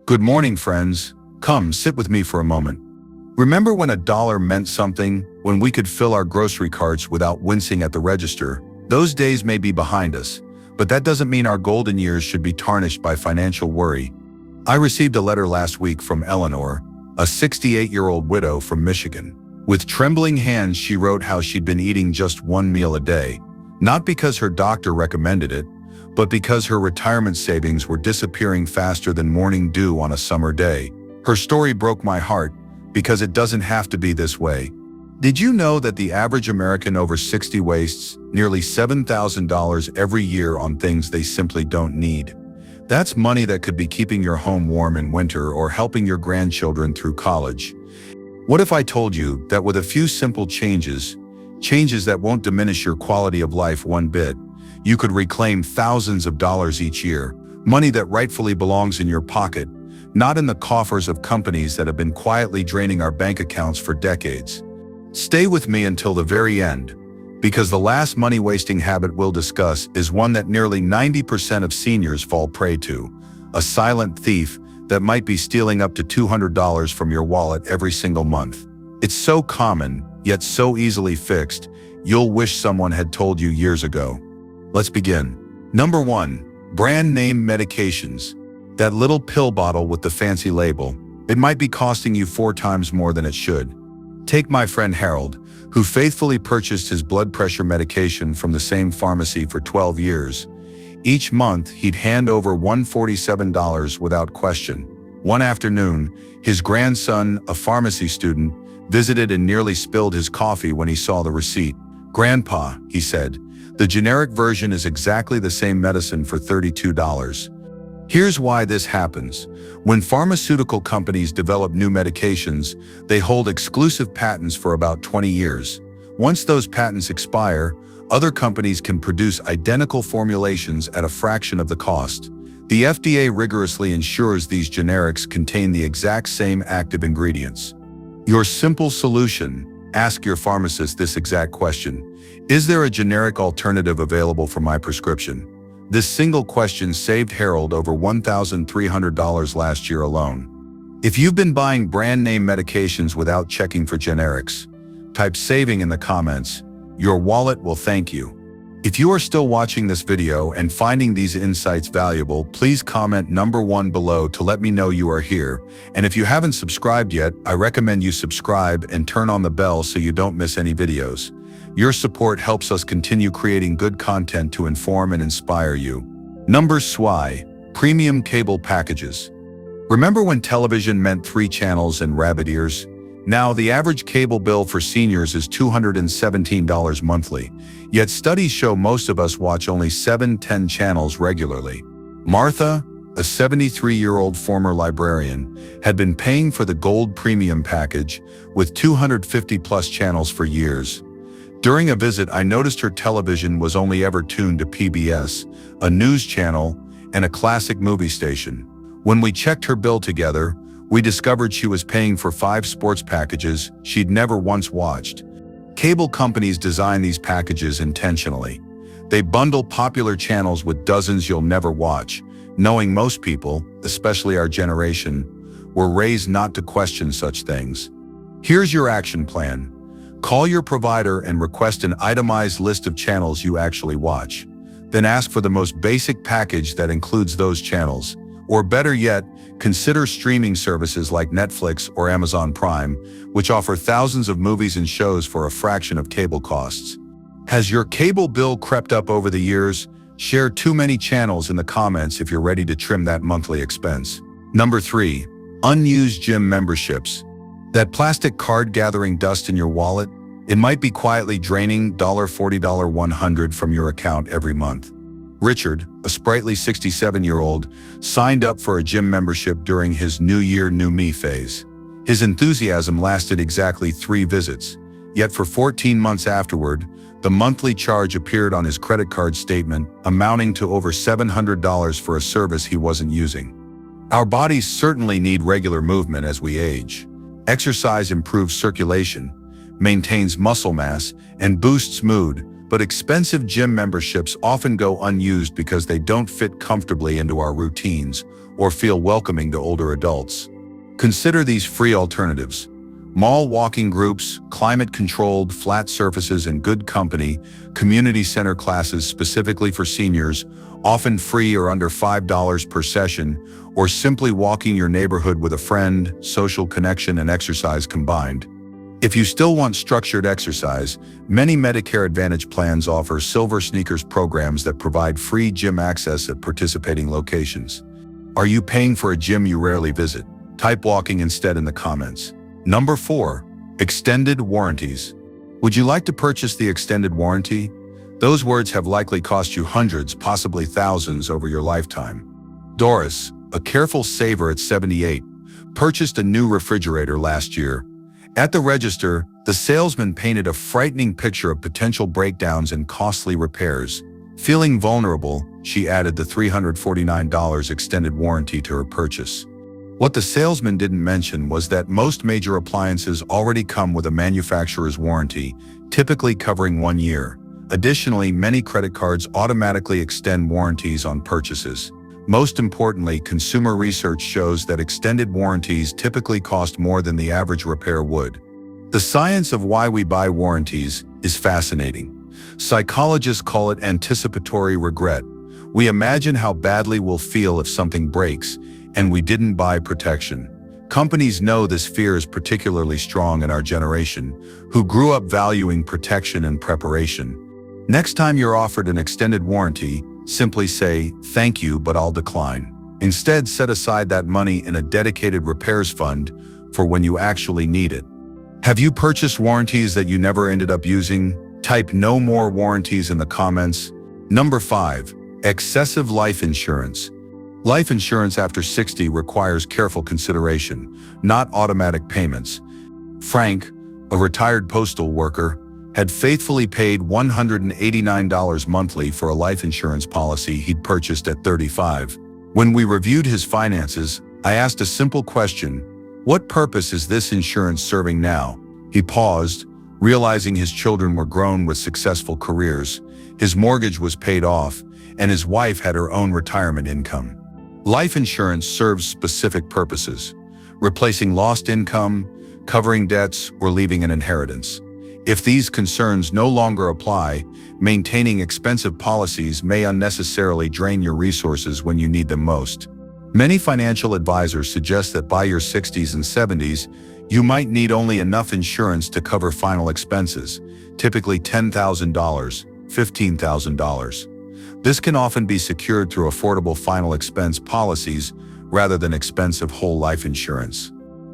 Good morning, friends. Come, sit with me for a moment. Remember when a dollar meant something, when we could fill our grocery carts without wincing at the register? Those days may be behind us, but that doesn't mean our golden years should be tarnished by financial worry. I received a letter last week from Eleanor, a 68-year-old widow from Michigan. With trembling hands, she wrote how she'd been eating just one meal a day, not because her doctor recommended it, but because her retirement savings were disappearing faster than morning dew on a summer day. Her story broke my heart because it doesn't have to be this way. Did you know that the average American over 60 wastes nearly $7,000 every year on things they simply don't need? That's money that could be keeping your home warm in winter or helping your grandchildren through college. What if I told you that with a few simple changes that won't diminish your quality of life one bit, you could reclaim thousands of dollars each year, money that rightfully belongs in your pocket, not in the coffers of companies that have been quietly draining our bank accounts for decades? Stay with me until the very end, because the last money-wasting habit we'll discuss is one that nearly 90% of seniors fall prey to, a silent thief that might be stealing up to $200 from your wallet every single month. It's so common, yet so easily fixed, you'll wish someone had told you years ago. Let's begin. Number 1. Brand name medications. That little pill bottle with the fancy label, it might be costing you 4 times more than it should. Take my friend Harold, who faithfully purchased his blood pressure medication from the same pharmacy for 12 years. Each month, he'd hand over $147 without question. One afternoon, his grandson, a pharmacy student, visited and nearly spilled his coffee when he saw the receipt. "Grandpa," he said, "the generic version is exactly the same medicine for $32. Here's why this happens. When pharmaceutical companies develop new medications, they hold exclusive patents for about 20 years. Once those patents expire, other companies can produce identical formulations at a fraction of the cost. The FDA rigorously ensures these generics contain the exact same active ingredients. Your simple solution: ask your pharmacist this exact question: is there a generic alternative available for my prescription? This single question saved Harold over $1,300 last year alone. If you've been buying brand name medications without checking for generics, type "saving" in the comments. Your wallet will thank you. If you are still watching this video and finding these insights valuable, please comment number 1 below to let me know you are here. And if you haven't subscribed yet, I recommend you subscribe and turn on the bell so you don't miss any videos. Your support helps us continue creating good content to inform and inspire you. Number 2. Premium cable packages. Remember when television meant 3 channels and rabbit ears? Now, the average cable bill for seniors is $217 monthly, yet studies show most of us watch only 7-10 channels regularly. Martha, a 73-year-old former librarian, had been paying for the Gold Premium package with 250-plus channels for years. During a visit, I noticed her television was only ever tuned to PBS, a news channel, and a classic movie station. When we checked her bill together, we discovered she was paying for 5 sports packages she'd never once watched. Cable companies design these packages intentionally. They bundle popular channels with dozens you'll never watch, knowing most people, especially our generation, were raised not to question such things. Here's your action plan. Call your provider and request an itemized list of channels you actually watch. Then ask for the most basic package that includes those channels. Or better yet, consider streaming services like Netflix or Amazon Prime, which offer thousands of movies and shows for a fraction of cable costs. Has your cable bill crept up over the years? Share too many channels in the comments if you're ready to trim that monthly expense. Number 3. Unused gym memberships. That plastic card gathering dust in your wallet? It might be quietly draining $40, $100 from your account every month. Richard, a sprightly 67-year-old, signed up for a gym membership during his New Year, New Me phase. His enthusiasm lasted exactly 3 visits, yet for 14 months afterward, the monthly charge appeared on his credit card statement, amounting to over $700 for a service he wasn't using. Our bodies certainly need regular movement as we age. Exercise improves circulation, maintains muscle mass, and boosts mood, but expensive gym memberships often go unused because they don't fit comfortably into our routines or feel welcoming to older adults. Consider these free alternatives. Mall walking groups, climate-controlled, flat surfaces and good company, community center classes specifically for seniors, often free or under $5 per session, or simply walking your neighborhood with a friend, social connection and exercise combined. If you still want structured exercise, many Medicare Advantage plans offer Silver Sneakers programs that provide free gym access at participating locations. Are you paying for a gym you rarely visit? Type walking instead in the comments. Number 4. Extended warranties. Would you like to purchase the extended warranty? Those words have likely cost you hundreds, possibly thousands over your lifetime. Doris, a careful saver at 78, purchased a new refrigerator last year. At the register, the salesman painted a frightening picture of potential breakdowns and costly repairs. Feeling vulnerable, she added the $349 extended warranty to her purchase. What the salesman didn't mention was that most major appliances already come with a manufacturer's warranty, typically covering 1 year. Additionally, many credit cards automatically extend warranties on purchases. Most importantly, consumer research shows that extended warranties typically cost more than the average repair would. The science of why we buy warranties is fascinating. Psychologists call it anticipatory regret. We imagine how badly we'll feel if something breaks, and we didn't buy protection. Companies know this fear is particularly strong in our generation, who grew up valuing protection and preparation. Next time you're offered an extended warranty, simply say, "Thank you, but I'll decline." Instead, set aside that money in a dedicated repairs fund for when you actually need it. Have you purchased warranties that you never ended up using? Type "no more warranties" in the comments. Number 5. Excessive life insurance. Life insurance after 60 requires careful consideration, not automatic payments. Frank, a retired postal worker, had faithfully paid $189 monthly for a life insurance policy he'd purchased at 35. When we reviewed his finances, I asked a simple question: what purpose is this insurance serving now? He paused, realizing his children were grown with successful careers, his mortgage was paid off, and his wife had her own retirement income. Life insurance serves specific purposes: replacing lost income, covering debts, or leaving an inheritance. If these concerns no longer apply, maintaining expensive policies may unnecessarily drain your resources when you need them most. Many financial advisors suggest that by your 60s and 70s, you might need only enough insurance to cover final expenses, typically $10,000, $15,000. This can often be secured through affordable final expense policies rather than expensive whole life insurance.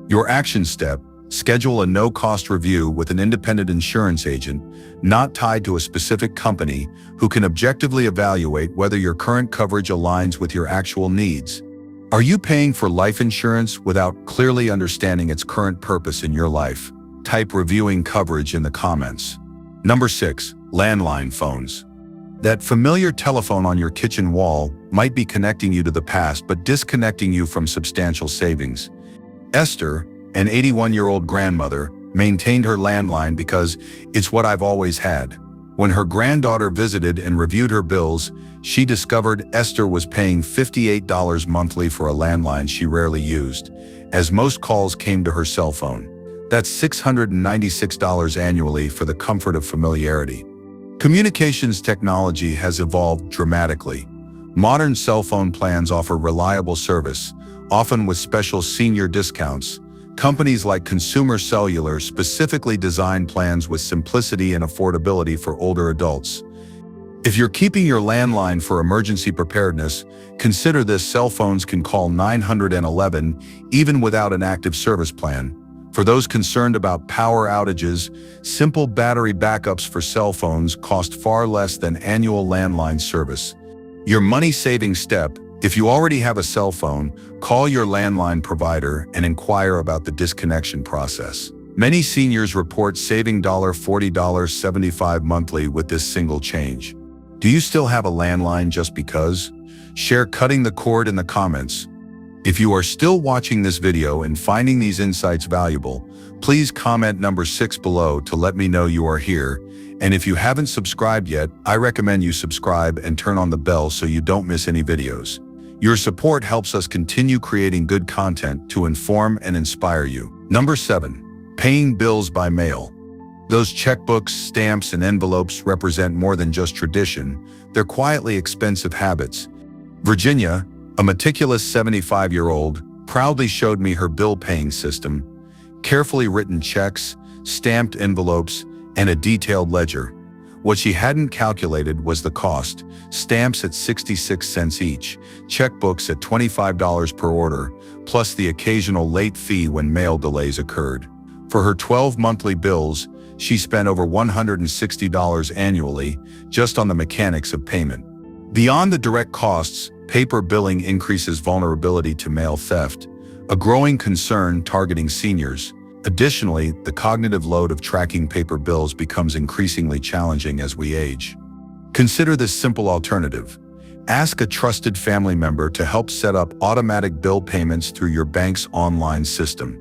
Your action step: schedule a no-cost review with an independent insurance agent, not tied to a specific company, who can objectively evaluate whether your current coverage aligns with your actual needs. Are you paying for life insurance without clearly understanding its current purpose in your life? Type "reviewing coverage" in the comments. Number 6. Landline phones. That familiar telephone on your kitchen wall might be connecting you to the past but disconnecting you from substantial savings. Esther, an 81-year-old grandmother, maintained her landline because "it's what I've always had." When her granddaughter visited and reviewed her bills, she discovered Esther was paying $58 monthly for a landline she rarely used, as most calls came to her cell phone. That's $696 annually for the comfort of familiarity. Communications technology has evolved dramatically. Modern cell phone plans offer reliable service, often with special senior discounts. Companies like Consumer Cellular specifically design plans with simplicity and affordability for older adults. If you're keeping your landline for emergency preparedness, consider this: cell phones can call 911 even without an active service plan. For those concerned about power outages, simple battery backups for cell phones cost far less than annual landline service. Your money-saving step: if you already have a cell phone, call your landline provider and inquire about the disconnection process. Many seniors report saving $40.75 monthly with this single change. Do you still have a landline just because? Share cutting the cord in the comments. If you are still watching this video and finding these insights valuable, please comment number 6 below to let me know you are here, And if you haven't subscribed yet, I recommend you subscribe and turn on the bell so you don't miss any videos. Your support helps us continue creating good content to inform and inspire you. Number 7. Paying bills by mail. Those checkbooks, stamps, and envelopes represent more than just tradition. They're quietly expensive habits. Virginia, a meticulous 75-year-old, proudly showed me her bill-paying system: carefully written checks, stamped envelopes, and a detailed ledger. What she hadn't calculated was the cost: stamps at 66 cents each, checkbooks at $25 per order, plus the occasional late fee when mail delays occurred. For her 12 monthly bills, she spent over $160 annually just on the mechanics of payment. Beyond the direct costs, paper billing increases vulnerability to mail theft, a growing concern targeting seniors. Additionally, the cognitive load of tracking paper bills becomes increasingly challenging as we age. Consider this simple alternative. Ask a trusted family member to help set up automatic bill payments through your bank's online system.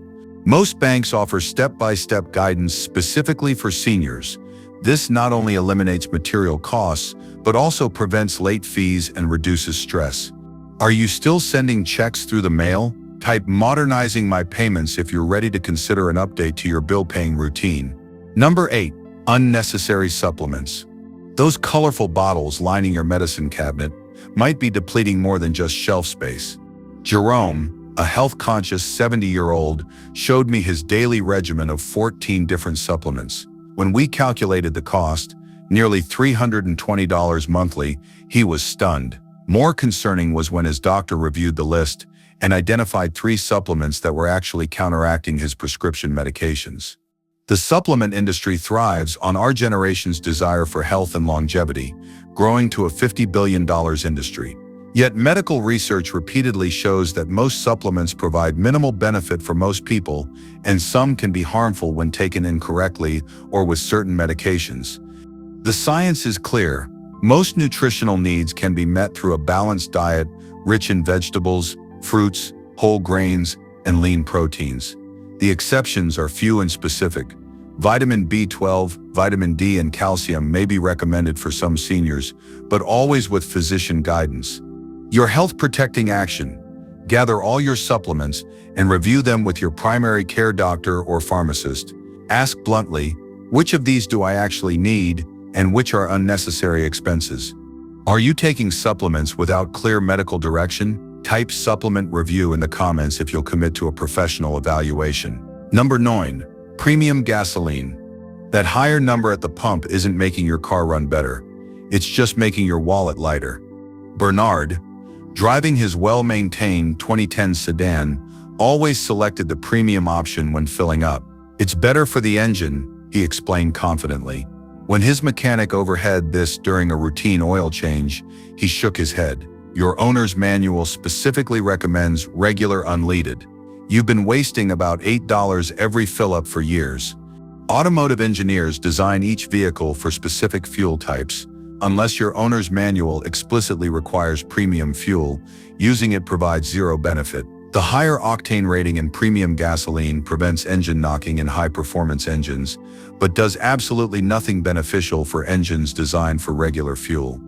Most banks offer step-by-step guidance specifically for seniors. This not only eliminates material costs, but also prevents late fees and reduces stress. Are you still sending checks through the mail? Type "modernizing my payments" if you're ready to consider an update to your bill-paying routine. Number 8. Unnecessary supplements. Those colorful bottles lining your medicine cabinet might be depleting more than just shelf space. Jerome, a health-conscious 70-year-old, showed me his daily regimen of 14 different supplements. When we calculated the cost, nearly $320 monthly, he was stunned. More concerning was when his doctor reviewed the list and identified 3 supplements that were actually counteracting his prescription medications. The supplement industry thrives on our generation's desire for health and longevity, growing to a $50 billion industry. Yet medical research repeatedly shows that most supplements provide minimal benefit for most people, and some can be harmful when taken incorrectly or with certain medications. The science is clear. Most nutritional needs can be met through a balanced diet, rich in vegetables, fruits, whole grains, and lean proteins. The exceptions are few and specific. Vitamin B12, vitamin D, and calcium may be recommended for some seniors, but always with physician guidance. Your health-protecting action: gather all your supplements and review them with your primary care doctor or pharmacist. Ask bluntly, which of these do I actually need, and which are unnecessary expenses? Are you taking supplements without clear medical direction? Type "supplement review" in the comments if you'll commit to a professional evaluation. Number 9. Premium gasoline. That higher number at the pump isn't making your car run better. It's just making your wallet lighter. Bernard, driving his well-maintained 2010 sedan, always selected the premium option when filling up. "It's better for the engine," he explained confidently. When his mechanic overheard this during a routine oil change, he shook his head. "Your owner's manual specifically recommends regular unleaded. You've been wasting about $8 every fill-up for years." Automotive engineers design each vehicle for specific fuel types. Unless your owner's manual explicitly requires premium fuel, using it provides zero benefit. The higher octane rating in premium gasoline prevents engine knocking in high-performance engines, but does absolutely nothing beneficial for engines designed for regular fuel.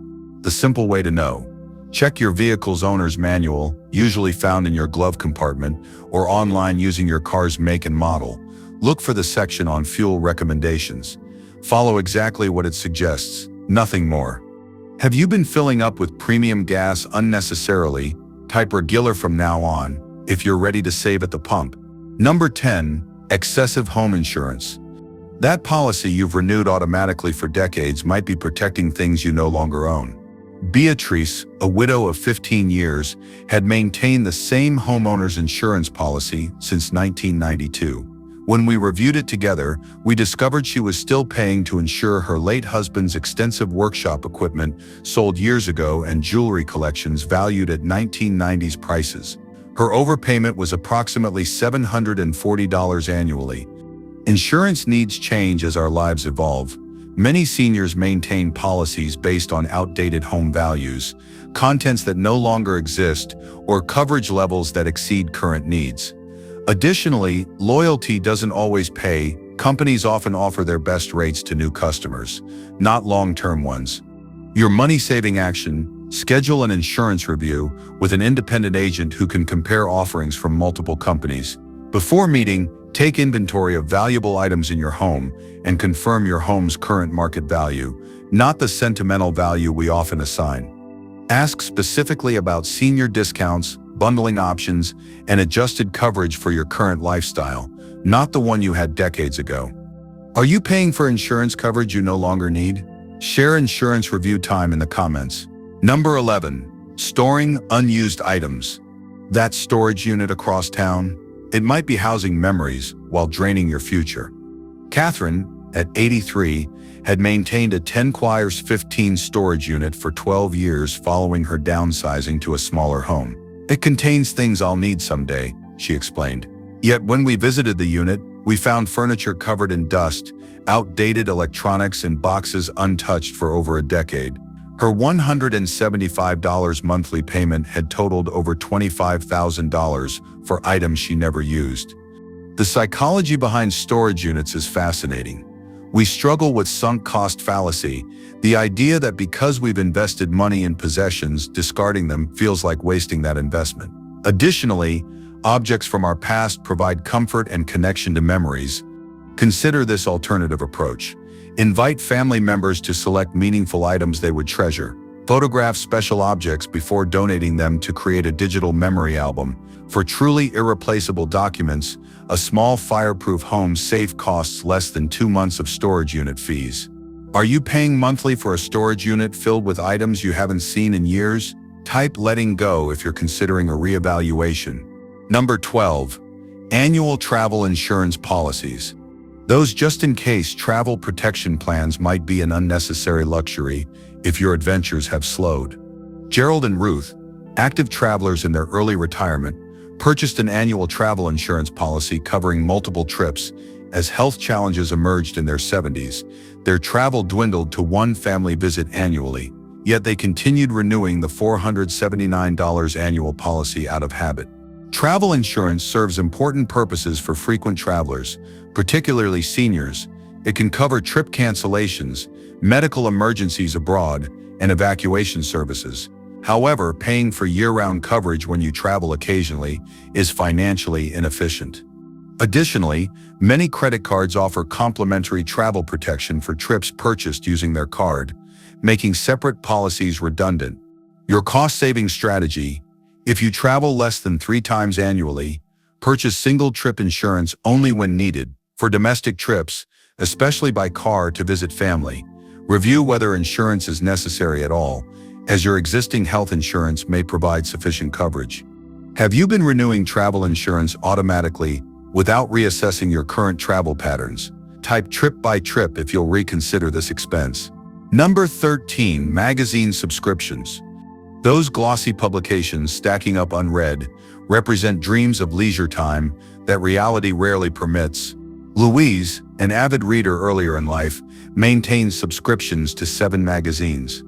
The simple way to know: check your vehicle's owner's manual, usually found in your glove compartment, or online using your car's make and model. Look for the section on fuel recommendations. Follow exactly what it suggests, nothing more. Have you been filling up with premium gas unnecessarily? Type "regular" from now on, if you're ready to save at the pump. Number 10. Excessive home insurance. That policy you've renewed automatically for decades might be protecting things you no longer own. Beatrice, a widow of 15 years, had maintained the same homeowner's insurance policy since 1992. When we reviewed it together, we discovered she was still paying to insure her late husband's extensive workshop equipment sold years ago and jewelry collections valued at 1990s prices. Her overpayment was approximately $740 annually. Insurance needs change as our lives evolve. Many seniors maintain policies based on outdated home values, contents that no longer exist, or coverage levels that exceed current needs. Additionally, loyalty doesn't always pay. Companies often offer their best rates to new customers, not long-term ones. Your money-saving action: schedule an insurance review with an independent agent who can compare offerings from multiple companies. Before meeting, take inventory of valuable items in your home and confirm your home's current market value, not the sentimental value we often assign. Ask specifically about senior discounts, bundling options, and adjusted coverage for your current lifestyle, not the one you had decades ago. Are you paying for insurance coverage you no longer need? Share insurance review time in the comments. Number 11. Storing unused items. That storage unit across town? It might be housing memories while draining your future. Catherine, at 83, had maintained a 10x15 storage unit for 12 years following her downsizing to a smaller home. It contains things I'll need someday, she explained. Yet when we visited the unit, we found furniture covered in dust, outdated electronics, and boxes untouched for over a decade. Her $175 monthly payment had totaled over $25,000 for items she never used. The psychology behind storage units is fascinating. We struggle with sunk cost fallacy, the idea that because we've invested money in possessions, discarding them feels like wasting that investment. Additionally, objects from our past provide comfort and connection to memories. Consider this alternative approach. Invite family members to select meaningful items they would treasure. Photograph special objects before donating them to create a digital memory album. For truly irreplaceable documents, a small fireproof home safe costs less than 2 months of storage unit fees. Are you paying monthly for a storage unit filled with items you haven't seen in years? Type letting go if you're considering a reevaluation. Number 12. Annual travel insurance policies. Those just-in-case travel protection plans might be an unnecessary luxury if your adventures have slowed. Gerald and Ruth, active travelers in their early retirement, purchased an annual travel insurance policy covering multiple trips. As health challenges emerged in their 70s, their travel dwindled to one family visit annually, yet they continued renewing the $479 annual policy out of habit. Travel insurance serves important purposes for frequent travelers, particularly seniors. It can cover trip cancellations, medical emergencies abroad, and evacuation services. However, paying for year-round coverage when you travel occasionally is financially inefficient. Additionally, many credit cards offer complimentary travel protection for trips purchased using their card, making separate policies redundant. Your cost-saving strategy: if you travel less than 3 times annually, purchase single-trip insurance only when needed. For domestic trips, especially by car to visit family, review whether insurance is necessary at all, as your existing health insurance may provide sufficient coverage. Have you been renewing travel insurance automatically without reassessing your current travel patterns? Type trip by trip if you'll reconsider this expense. Number 13. Magazine subscriptions. Those glossy publications stacking up unread represent dreams of leisure time that reality rarely permits. Louise, an avid reader earlier in life, maintains subscriptions to 7 magazines.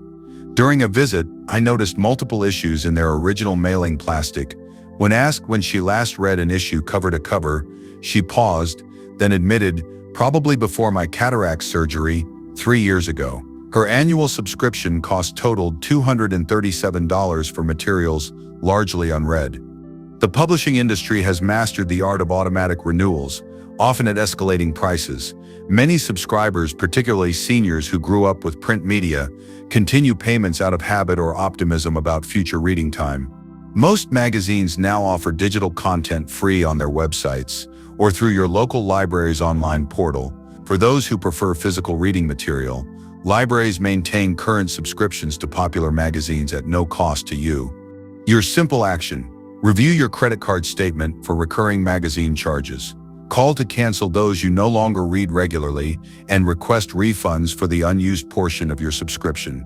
During a visit, I noticed multiple issues in their original mailing plastic. When asked when she last read an issue cover to cover, she paused, then admitted, probably before my cataract surgery 3 years ago. Her annual subscription cost totaled $237 for materials largely unread. The publishing industry has mastered the art of automatic renewals, often at escalating prices. Many subscribers, particularly seniors who grew up with print media, continue payments out of habit or optimism about future reading time. Most magazines now offer digital content free on their websites or through your local library's online portal. For those who prefer physical reading material, libraries maintain current subscriptions to popular magazines at no cost to you. Your simple action: review your credit card statement for recurring magazine charges. Call to cancel those you no longer read regularly and request refunds for the unused portion of your subscription.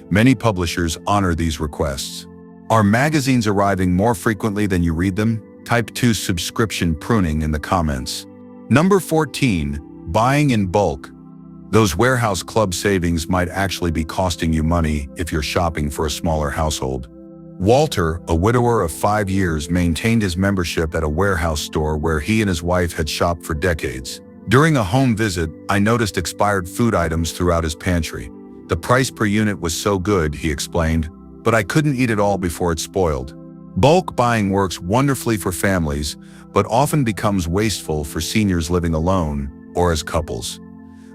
Many publishers honor these requests. Are magazines arriving more frequently than you read them? Type 2 subscription pruning in the comments. Number 14. Buying in bulk. Those warehouse club savings might actually be costing you money if you're shopping for a smaller household. Walter, a widower of 5 years, maintained his membership at a warehouse store where he and his wife had shopped for decades. During a home visit, I noticed expired food items throughout his pantry. The price per unit was so good, he explained, but I couldn't eat it all before it spoiled. Bulk buying works wonderfully for families, but often becomes wasteful for seniors living alone or as couples.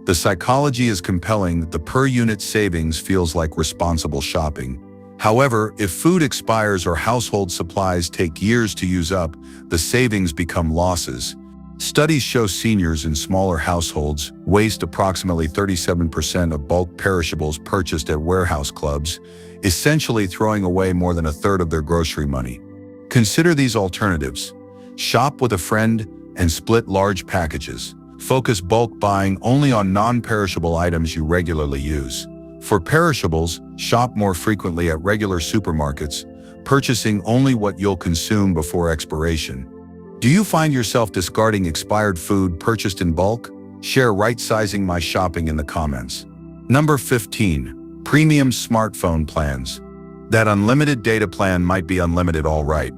The psychology is compelling. The per-unit savings feels like responsible shopping. However, if food expires or household supplies take years to use up, the savings become losses. Studies show seniors in smaller households waste approximately 37% of bulk perishables purchased at warehouse clubs, essentially throwing away more than a third of their grocery money. Consider these alternatives. Shop with a friend and split large packages. Focus bulk buying only on non-perishable items you regularly use. For perishables, shop more frequently at regular supermarkets, purchasing only what you'll consume before expiration. Do you find yourself discarding expired food purchased in bulk? Share right-sizing my shopping in the comments. Number 15. Premium smartphone plans. That unlimited data plan might be unlimited all right.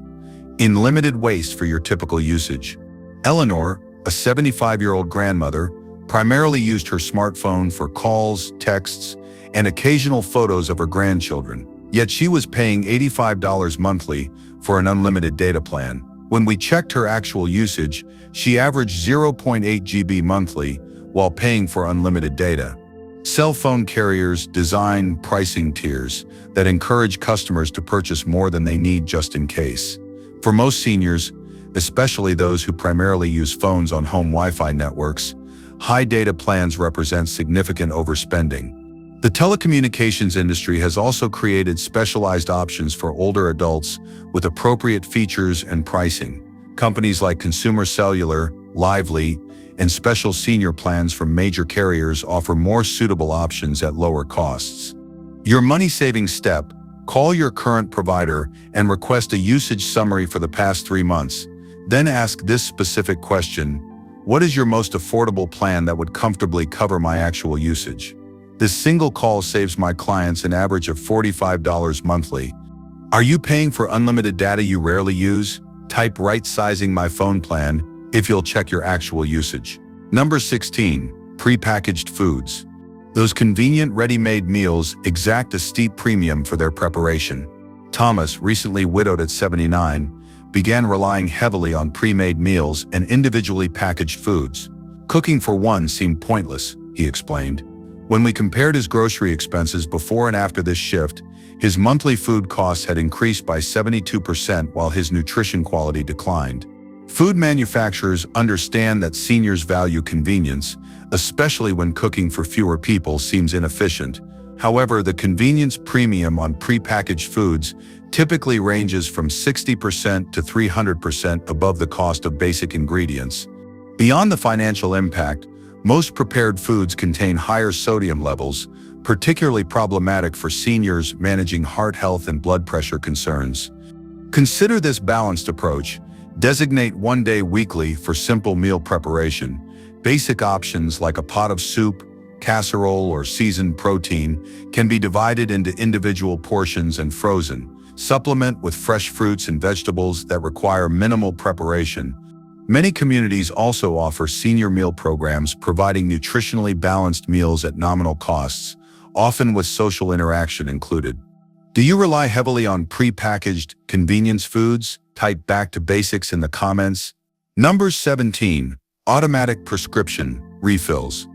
Unlimited waste for your typical usage. Eleanor, a 75-year-old grandmother, primarily used her smartphone for calls, texts, and occasional photos of her grandchildren. Yet she was paying $85 monthly for an unlimited data plan. When we checked her actual usage, she averaged 0.8 GB monthly while paying for unlimited data. Cell phone carriers design pricing tiers that encourage customers to purchase more than they need just in case. For most seniors, especially those who primarily use phones on home Wi-Fi networks, high data plans represent significant overspending. The telecommunications industry has also created specialized options for older adults with appropriate features and pricing. Companies like Consumer Cellular, Lively, and special senior plans from major carriers offer more suitable options at lower costs. Your money-saving step: call your current provider and request a usage summary for the past 3 months. Then ask this specific question: what is your most affordable plan that would comfortably cover my actual usage? This single call saves my clients an average of $45 monthly. Are you paying for unlimited data you rarely use? Type right-sizing my phone plan if you'll check your actual usage. Number 16. Prepackaged foods. Those convenient ready-made meals exact a steep premium for their preparation. Thomas, recently widowed at 79, began relying heavily on pre-made meals and individually packaged foods. Cooking for one seemed pointless, he explained. When we compared his grocery expenses before and after this shift, his monthly food costs had increased by 72% while his nutrition quality declined. Food manufacturers understand that seniors value convenience, especially when cooking for fewer people seems inefficient. However, the convenience premium on prepackaged foods typically ranges from 60% to 300% above the cost of basic ingredients. Beyond the financial impact, most prepared foods contain higher sodium levels, particularly problematic for seniors managing heart health and blood pressure concerns. Consider this balanced approach. Designate one day weekly for simple meal preparation. Basic options like a pot of soup, casserole, or seasoned protein can be divided into individual portions and frozen. Supplement with fresh fruits and vegetables that require minimal preparation. Many communities also offer senior meal programs providing nutritionally balanced meals at nominal costs, often with social interaction included. Do you rely heavily on prepackaged convenience foods? Type back to basics in the comments. Number 17. Automatic prescription refills.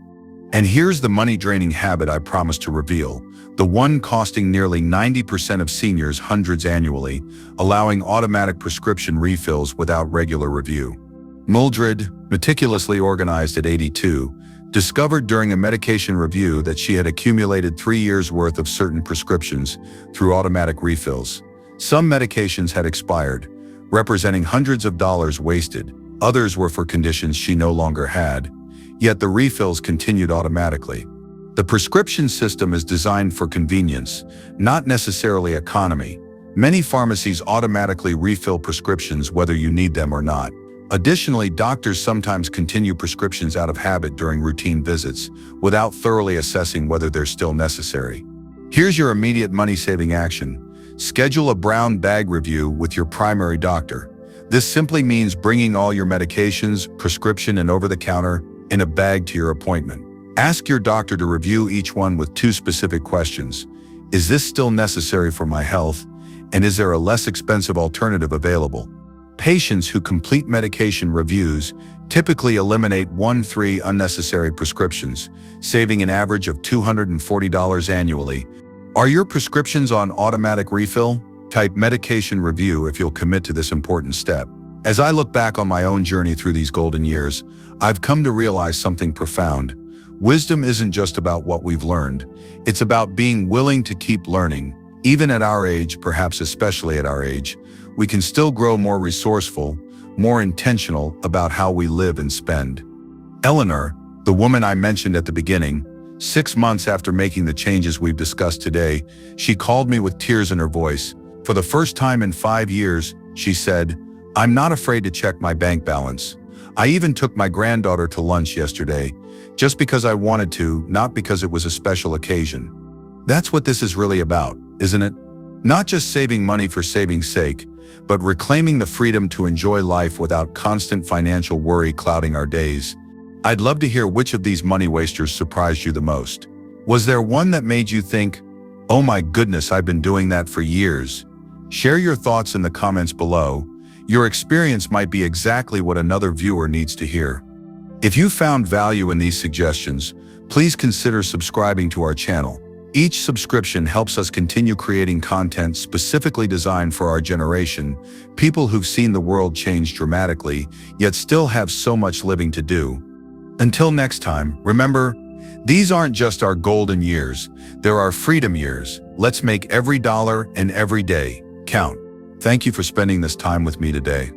And here's the money-draining habit I promised to reveal, the one costing nearly 90% of seniors hundreds annually, allowing automatic prescription refills without regular review. Mildred, meticulously organized at 82, discovered during a medication review that she had accumulated 3 years' worth of certain prescriptions through automatic refills. Some medications had expired, representing hundreds of dollars wasted. Others were for conditions she no longer had, yet the refills continued automatically. The prescription system is designed for convenience, not necessarily economy. Many pharmacies automatically refill prescriptions whether you need them or not. Additionally, doctors sometimes continue prescriptions out of habit during routine visits without thoroughly assessing whether they're still necessary. Here's your immediate money-saving action. Schedule a brown bag review with your primary doctor. This simply means bringing all your medications, prescription, and over-the-counter in a bag to your appointment. Ask your doctor to review each one with 2 specific questions. Is this still necessary for my health? And is there a less expensive alternative available? Patients who complete medication reviews typically eliminate 1-3 unnecessary prescriptions, saving an average of $240 annually. Are your prescriptions on automatic refill? Type medication review if you'll commit to this important step. As I look back on my own journey through these golden years, I've come to realize something profound. Wisdom isn't just about what we've learned. It's about being willing to keep learning. Even at our age, perhaps especially at our age, we can still grow more resourceful, more intentional about how we live and spend. Eleanor, the woman I mentioned at the beginning, 6 months after making the changes we've discussed today, she called me with tears in her voice. For the first time in 5 years, she said, "I'm not afraid to check my bank balance. I even took my granddaughter to lunch yesterday, just because I wanted to, not because it was a special occasion." That's what this is really about, isn't it? Not just saving money for saving's sake, but reclaiming the freedom to enjoy life without constant financial worry clouding our days. I'd love to hear which of these money wasters surprised you the most. Was there one that made you think, "Oh my goodness, I've been doing that for years"? Share your thoughts in the comments below. Your experience might be exactly what another viewer needs to hear. If you found value in these suggestions, please consider subscribing to our channel. Each subscription helps us continue creating content specifically designed for our generation, people who've seen the world change dramatically, yet still have so much living to do. Until next time, remember, these aren't just our golden years, they're our freedom years. Let's make every dollar and every day count. Thank you for spending this time with me today.